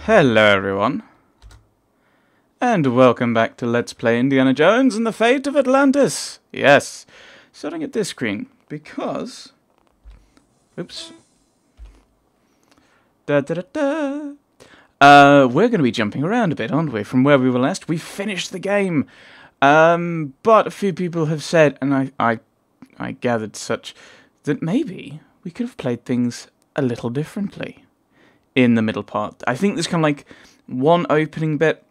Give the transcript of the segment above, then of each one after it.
Hello everyone, and welcome back to Let's Play Indiana Jones and the Fate of Atlantis. Yes, starting at this screen, because... Oops. We're going to be jumping around a bit, aren't we? From where we were last, we finished the game. But a few people have said, and I gathered such, that maybe we could have played things a little differently in the middle part. I think there's kind of like one opening bit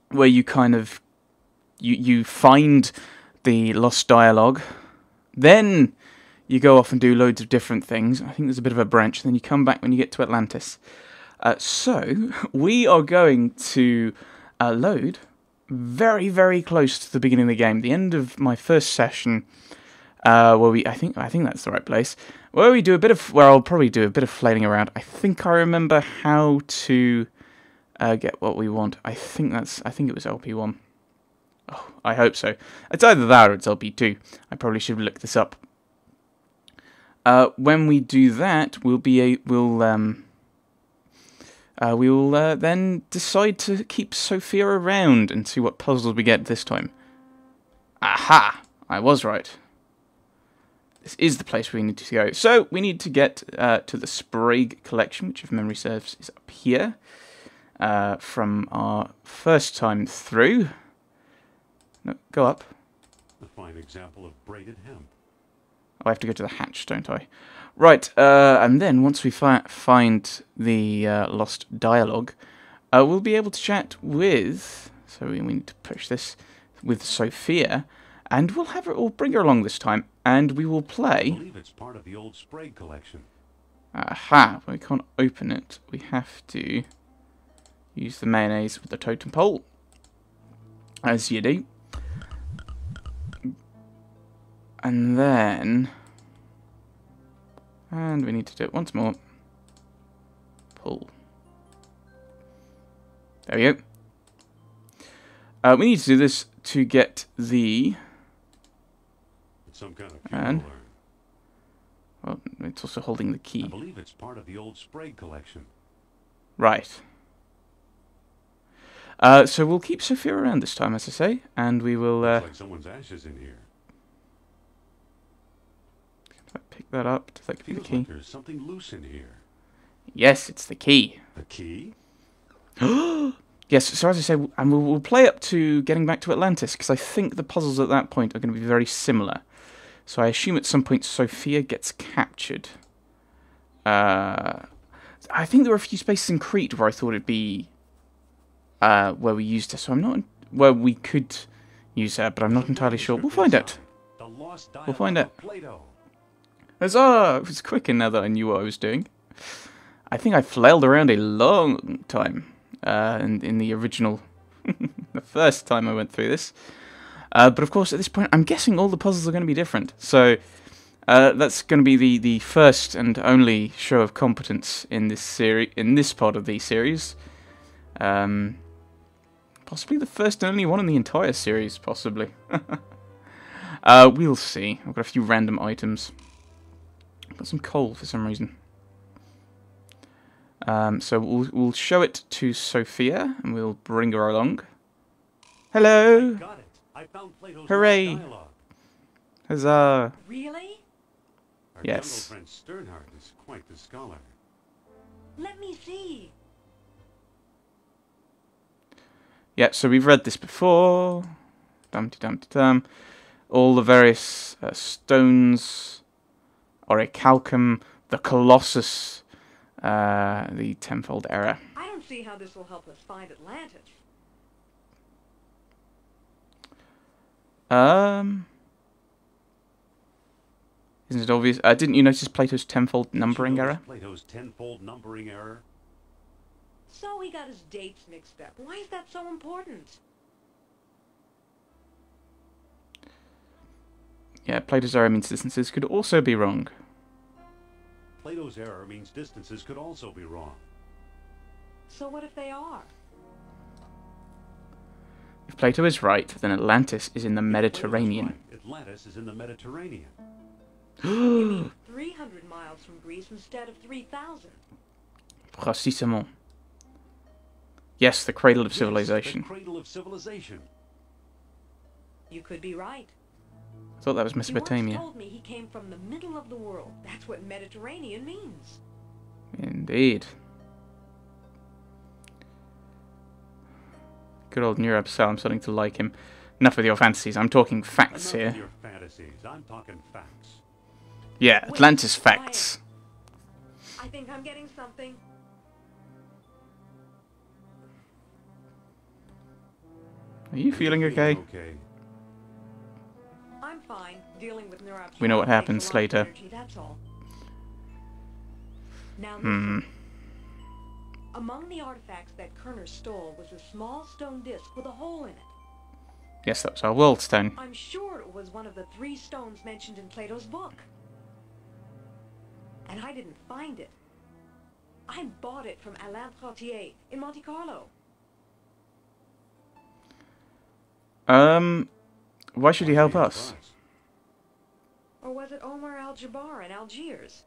where you kind of you find the lost dialogue, then you go off and do loads of different things. I think there's a bit of a branch, then you come back when you get to Atlantis. So we are going to load very, very close to the beginning of the game, the end of my first session, where I think that's the right place, where we do a bit of, where I'll probably do a bit of flailing around. I think I remember how to get what we want. I think it was LP1. Oh, I hope so. It's either that or it's LP2. I probably should look this up. When we do that, we'll then decide to keep Sophia around and see what puzzles we get this time. Aha! I was right. This is the place we need to go. So, we need to get to the Sprague collection, which if memory serves is up here, from our first time through. No, go up. A fine example of braided hemp. I have to go to the hatch, don't I? Right, and then once we find the lost dialogue, we'll be able to chat with, so we need to push this, with Sophia, and we'll bring her along this time, and we will play... I believe it's part of the old Sprague collection. Aha, we can't open it. We have to use the mayonnaise with the totem pole, as you do. And then... And we need to do it once more. Pull. There we go. We need to do this to get the... It's some kind of And... funeral urn. Well, it's also holding the key. I believe it's part of the old Sprague collection. Right. So we'll keep Sophia around this time, as I say, and we will... Looks like someone's ashes in here. Pick that up. Does that give you the key? Like there's something loose in here. Yes, it's the key. The key? Yes, so as I say, and we'll play up to getting back to Atlantis, because I think the puzzles at that point are going to be very similar. So I assume at some point Sophia gets captured. I think there were a few spaces in Crete where I thought it'd be where we used her, so I'm not... Where we could use her, but I'm not entirely sure. We'll find out. We'll find out. Huzzah! It was quicker now that I knew what I was doing. I think I flailed around a long time in the original, the first time I went through this. But of course, at this point, I'm guessing all the puzzles are going to be different. So that's going to be the first and only show of competence in this series, in this part of the series. Possibly the first and only one in the entire series, possibly. We'll see. I've got a few random items. Got some coal for some reason. So we'll show it to Sophia, and we'll bring her along. Hello! I got it. I found Plato's Hooray! dialogue. Huzzah! Really? Our Yes. general friend Sternhardt is quite the scholar. Let me see. Yeah, so we've read this before. Dum-de-dum-de-dum. All the various stones... Orichalcum, the Colossus, the tenfold error. I don't see how this will help us find Atlantis. Isn't it obvious? Didn't you notice Plato's tenfold numbering error? Plato's tenfold numbering error? So he got his dates mixed up. Why is that so important? Yeah, Plato's error means distances could also be wrong. Plato's error means distances could also be wrong. So what if they are? If Plato is right, then Atlantis is in the Mediterranean. Right, Atlantis is in the Mediterranean. You mean 300 miles from Greece instead of 3,000? Précisément. Yes, the cradle of Yes, civilization. the cradle of civilization. You could be right. I thought that was He once Mesopotamia. told me he came from the middle of the world. That's what Mediterranean means. Indeed. Good old Nurab-Sal, I'm starting to like him. Enough with your fantasies, I'm talking facts Enough here. of your fantasies. I'm talking facts. Yeah, Wait, Atlantis quiet. Facts. I think I'm getting something. Are you feeling okay? Okay. I'm fine. Dealing with neuropsy. We know what happens takes a lot of later. energy, that's all. Now Hmm. listen. Among the artifacts that Kerner stole was a small stone disc with a hole in it. Yes, that was our world stone. I'm sure it was one of the 3 stones mentioned in Plato's book. And I didn't find it. I bought it from Alain Trottier in Monte Carlo. Why should he help us? Or was it Omar Al-Jabbar in Algiers?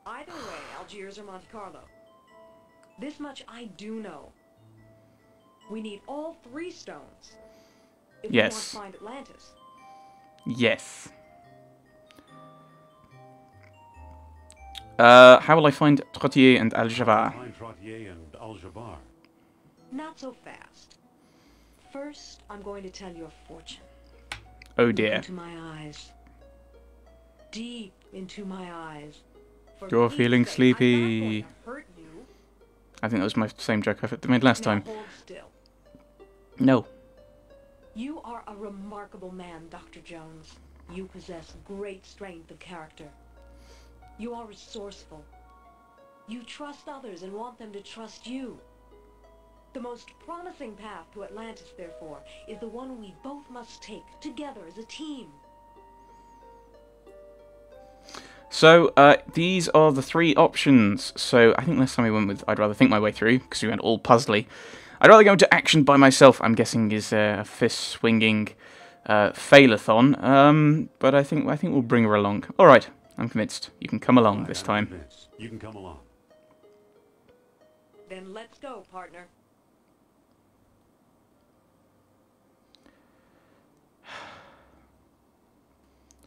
Either way, Algiers or Monte Carlo. This much I do know. We need all 3 stones. If we want Yes. to find Atlantis. Yes. How will I find Trottier and Al-Jabbar? Find Trottier and Al-Jabbar. Not so fast. First, I'm going to tell you a fortune. Oh Look dear. into my eyes. Deep into my eyes. For You're Pete's feeling sake, sleepy. I'm not going to hurt you. I think that was my same joke I made last Now time. hold still. No. You are a remarkable man, Dr. Jones. You possess great strength of character. You are resourceful. You trust others and want them to trust you. The most promising path to Atlantis, therefore, is the one we both must take together as a team. So, these are the 3 options. So, I think last time we went with I'd rather think my way through, because we went all puzzly. I'd rather go into action by myself, I'm guessing is a fist-swinging fail-a-thon. But I think we'll bring her along. Alright, I'm convinced. You can come along this I'm time. convinced. You can come along. Then let's go, partner.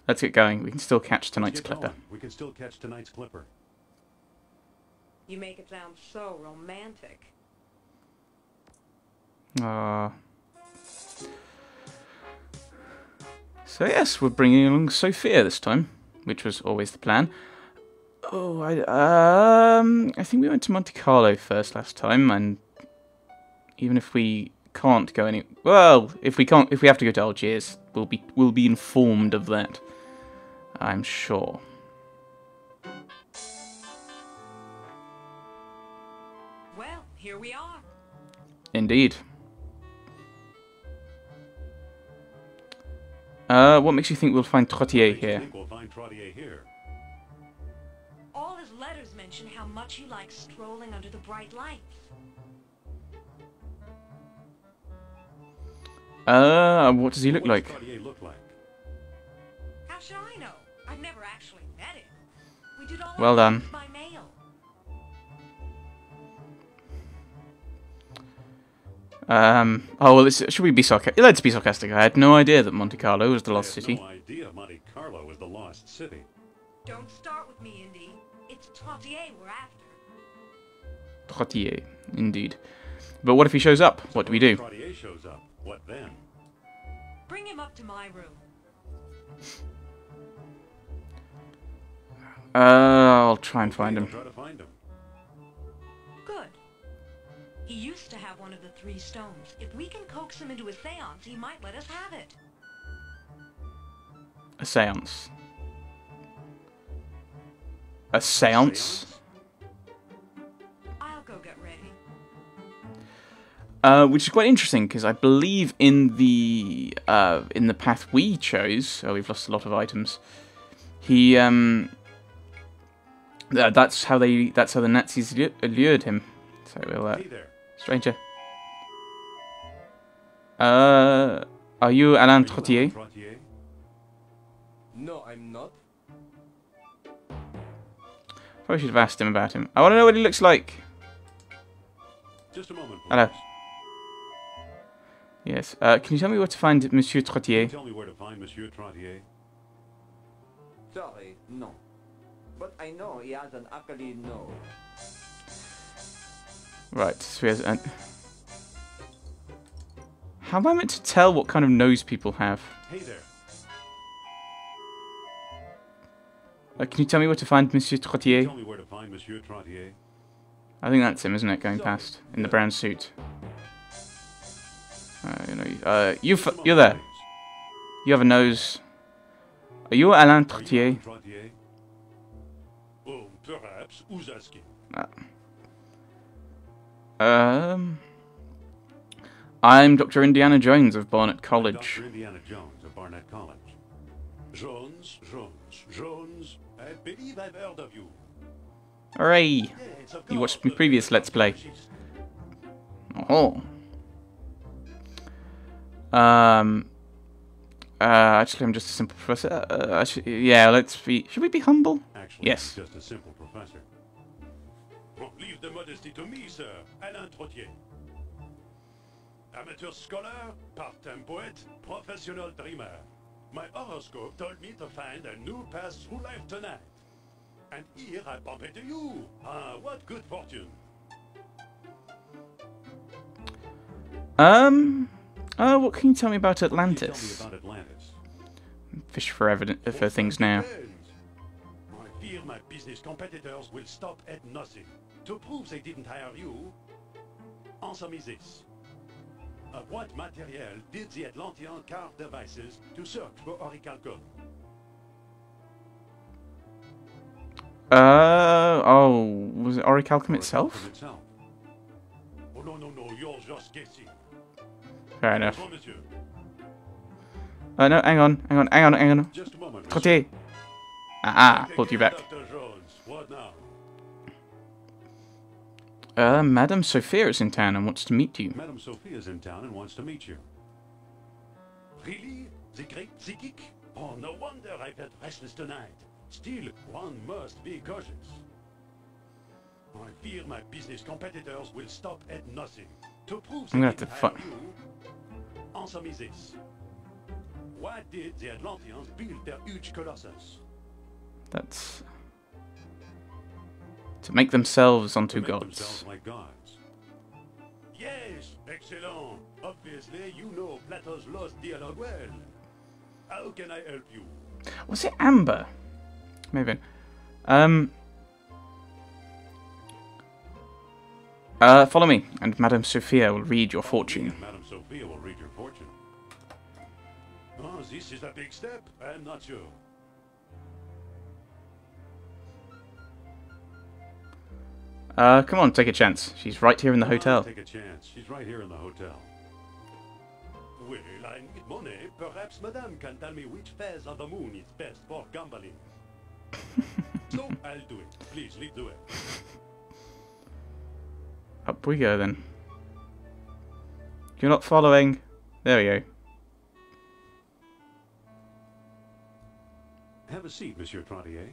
Let's get going. We can still catch Let's tonight's get clipper. going. We can still catch tonight's clipper. You make it sound so romantic. So yes, we're bringing along Sophia this time, which was always the plan. Oh, I think we went to Monte Carlo first last time, and even if we can't go any, well, if we have to go to Algiers, we'll be informed of that. I'm sure. Well, here we are. Indeed. What makes you think we'll find Trottier Makes you here? think we'll find Trottier here. All his letters mention how much he likes strolling under the bright lights. What does he look What like? does Trottier look like? How should I know? I've never actually met him. We did all Well our done. business by mail. Oh well, should we be sarcastic? Let's be sarcastic. I had no idea that Monte Carlo was the lost I had city. no idea Monte Carlo was the lost city. Don't start with me, Indy. It's Trottier we're after. Trottier, indeed. But what if he shows up? What do we do? Trottier shows up. What then? Bring him up to my room. I'll try and find I'll him. try to find him. Good. He used to have one of the 3 stones. If we can coax him into a seance, he might let us have it. A seance. A seance? I'll go get ready. Which is quite interesting because I believe in the path we chose. Oh, we've lost a lot of items. He that's how the Nazis lured him. So we'll Hey there. stranger. Are you Alain Trottier? Trottier? No, I'm not. Probably should have asked him about him. I want to know what he looks like. Just a moment, please. Hello. Yes. Can you tell me where to find Monsieur Trottier? Tell me where to find Monsieur Trottier. Sorry, no. But I know he has an accolade nose. Right. So he has an... How am I meant to tell what kind of nose people have? Hey there. Can you tell me where to find Monsieur Trottier? Tell me where to find Monsieur Trottier. I think that's him, isn't it? Going past in the brown suit. You're there. You have a nose. Are you Alain Trottier? Trottier? Oh, perhaps. Who's asking? I'm Dr. Indiana Jones of Barnet College. Dr. Indiana Jones of Barnet College. Jones. I believe I've heard of you. Hooray! Yes, of You course. watched my previous Let's Play. Oh. Actually, I'm just a simple professor. Yeah, let's be... Should we be humble? Actually, Yes. I'm just a simple professor. Oh, leave the modesty to me, sir. Alain Trottier. Amateur scholar, part-time poet, professional dreamer. My horoscope told me to find a new path through life tonight. And here I bump into you. Ah, what good fortune. What can you tell me about Tell me Atlantis? about Atlantis. Fish for evidence for things now. I fear my business competitors will stop at nothing. To prove they didn't hire you, answer me this. Of what material did the Atlanteans carve devices to search for Oracle code? Was it Orichalcum itself? Itself. Oh, no, you're just guessing. Fair enough. Oh, monsieur. No, hang on. Just a moment. Trottier. Pulled you back. Dr. Jones. What now? Madame Sophia is in town and wants to meet you. Madame Sophia's in town and wants to meet you. Really? The great psychic? Oh, no wonder I felt restless tonight. Still, one must be cautious. I fear my business competitors will stop at nothing. To prove I'm they gonna have to didn't hire fuck. you, answer me this. Why did the Atlanteans build their huge colossus? That's... to make themselves onto To make gods. themselves like gods. Yes, excellent. Obviously, you know Plato's lost dialogue well. How can I help you? Was it Amber? Maybe. Follow me, and Madame Sophia will read your fortune. Madame Sophia will read your fortune. Oh, this is a big step. I'm not sure. Come on, take a chance. She's right here in the hotel. Take a chance. She's right here in the hotel. Well, I need money. Perhaps Madame can tell me which phase of the moon is best for gambling. So, I'll do it. Please, lead the way. Up we go then. You're not following. There we go. Have a seat, Monsieur Trottier.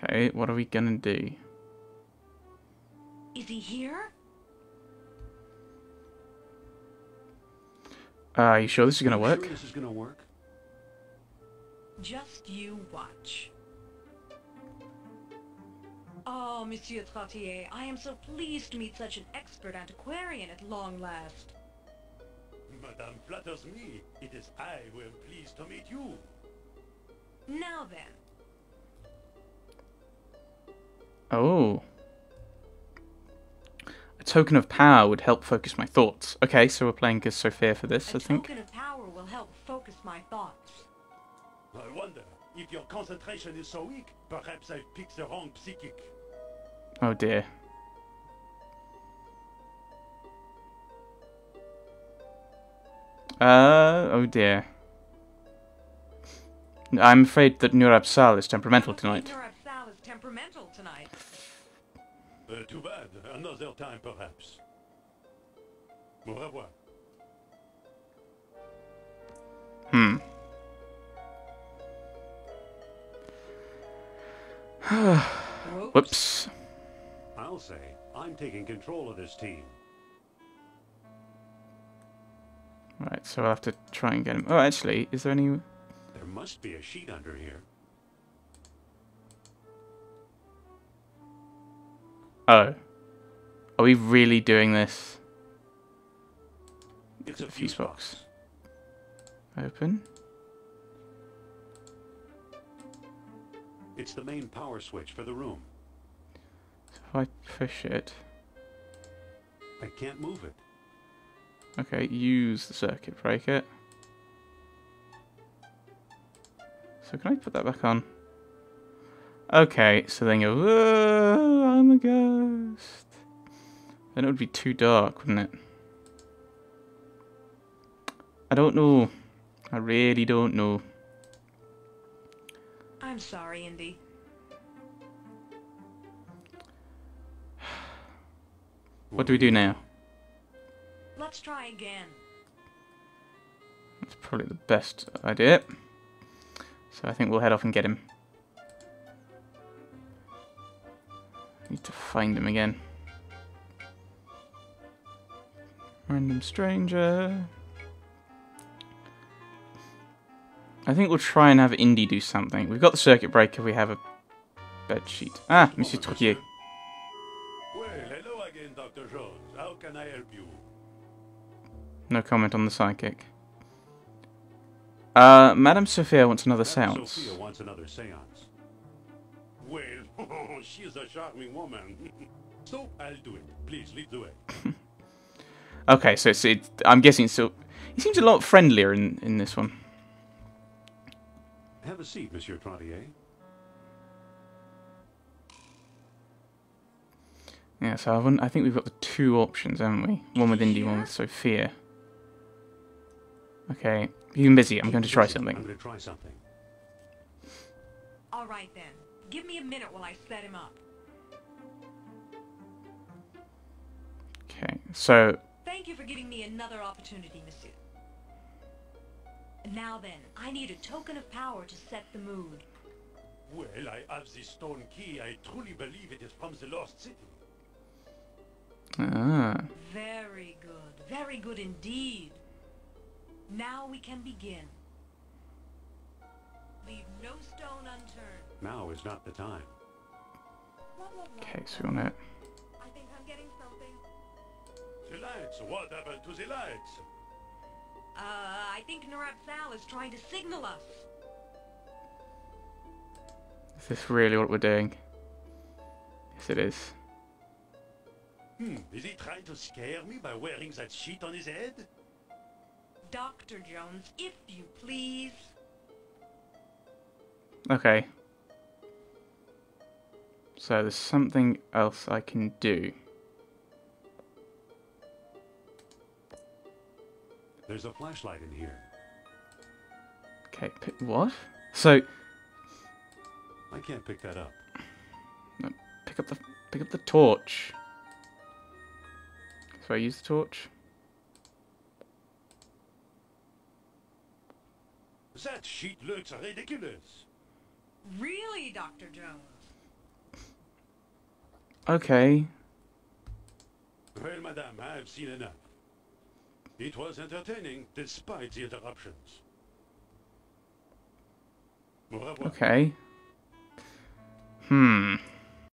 Okay, what are we gonna do? Is he here? Are you sure this is gonna You work? sure this is gonna work? Just you watch. Oh, Monsieur Trottier, I am so pleased to meet such an expert antiquarian at long last. Madame flatters me. It is I who am pleased to meet you. Now then, Oh. A token of power would help focus my thoughts. Okay, so we're playing as Sophia for this, a I think. token of power will help focus my thoughts. I wonder, if your concentration is so weak, perhaps I picked the wrong psychic. Oh dear. Oh dear. I'm afraid that Nurabsal is temperamental tonight. Nurabsal is temperamental tonight. Too bad. Another time, perhaps. Au revoir. Whoops. I'll say. I'm taking control of this team. Right, so I'll have to try and get him. Oh, actually, is there any... There must be a sheet under here. Oh. Are we really doing this? It's a Fuse fuse box. box. Open. It's the main power switch for the room. So if I push it... I can't move it. Okay, use the circuit breaker. So can I put that back on? Okay, so then go, whoa, I'm a ghost. Then it would be too dark, wouldn't it? I don't know. I really don't know. I'm sorry, Indy. What do we do now? Let's try again. That's probably the best idea. So I think we'll head off and get him. Need to find him again. Random stranger. I think we'll try and have Indy do something. We've got the circuit breaker, we have a bed sheet. Ah, Monsieur Trottier. Well, hello again, Dr. Jones. How can I help you? No comment on the psychic. Madame Sophia wants another Madame seance. Sophia wants another seance. Well, she's a charming woman. So, I'll do it. Please, lead the way. Okay, so it's I'm guessing so. He seems a lot friendlier in this one. Have a seat, Monsieur Trottier. Yeah, so I think we've got the two options, haven't we? One with Indy, one with Sophia. Okay, you've been busy. I'm going to try something. I'm going to try something. All right, then. Give me a minute while I set him up. Okay, so Thank you for giving me another opportunity, monsieur. Now then, I need a token of power to set the mood. Well, I have this stone key. I truly believe it is from the lost city. Very good indeed. Now we can begin. Leave no stone unturned. Now is not the time. okay, so we want to. I think I'm getting something. The lights. What happened to the lights? I think Narab-Sal is trying to signal us. Is this really what we're doing? Yes, it is. Is he trying to scare me by wearing that sheet on his head? Dr. Jones, if you please. Okay. So there's something else I can do. There's a flashlight in here. Okay, what? So I can't pick that up. no, pick up the torch. So I use the torch. That sheet looks ridiculous. Really, Dr. Jones? Okay. Well, madame, I've seen enough. It was entertaining, despite the interruptions. Au revoir. Okay.